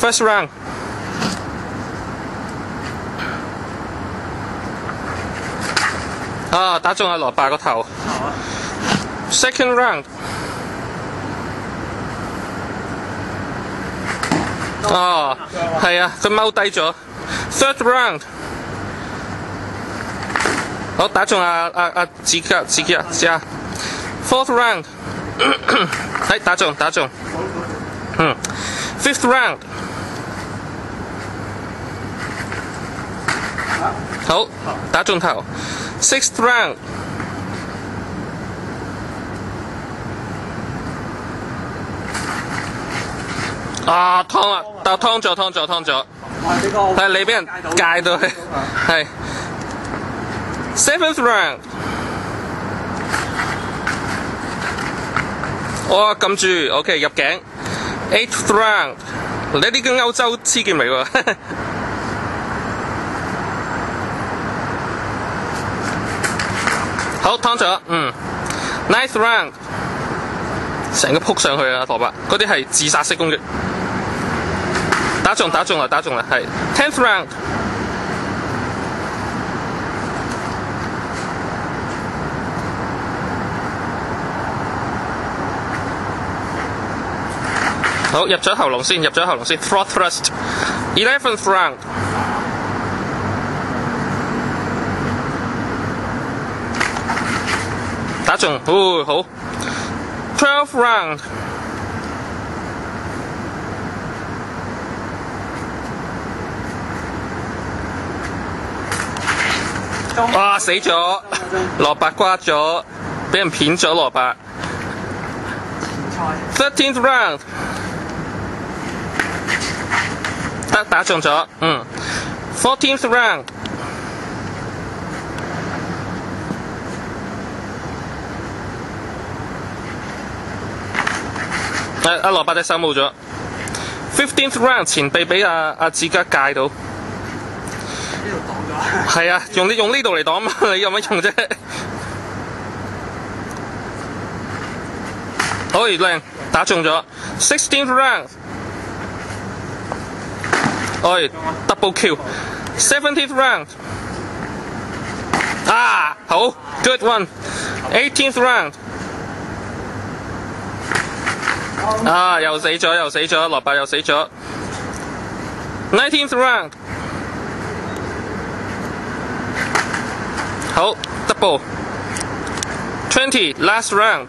First round。啊！打中阿蘿蔔個頭。Second round。哦，係啊，佢踎低咗。Third round。好，打中阿指甲。Fourth round。係打中。Fifth round。好，打中頭。Sixth round。啊，燙啦，但燙咗。係你俾人戒到佢。係。Seventh round。哇，撳住 ，OK 入頸。Eighth round。你呢個歐洲黐劍嚟喎。好，燙咗。Ninth round。成個撲上去啊，蘿蔔嗰啲係自殺式攻擊。打中啦，係。Tenth round。好，入咗喉嚨先。Throat thrust。11th round。打中，好。12th round。哇！死咗，蘿蔔瓜咗，俾人片咗蘿蔔。13th round。打中咗。14th round。阿蘿蔔隻手冇咗。15th round 前臂俾阿指甲戒到。呢度擋咗。係啊，用呢度嚟擋嘛，你有乜用啫？好靚，打中咗。16th round。double kill。17th round。啊，好 ，good one。18th round。啊！又死咗，蘿蔔又死咗。19th round。好 ，double。20 last round。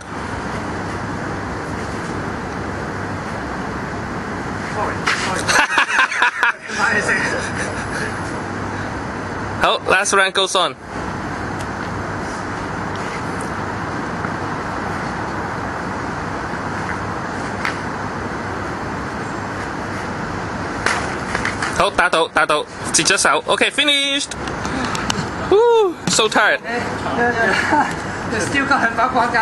好 ，last round goes on。好，打到，截咗手。OK, finished. Woo, so tired. 超級很八卦街。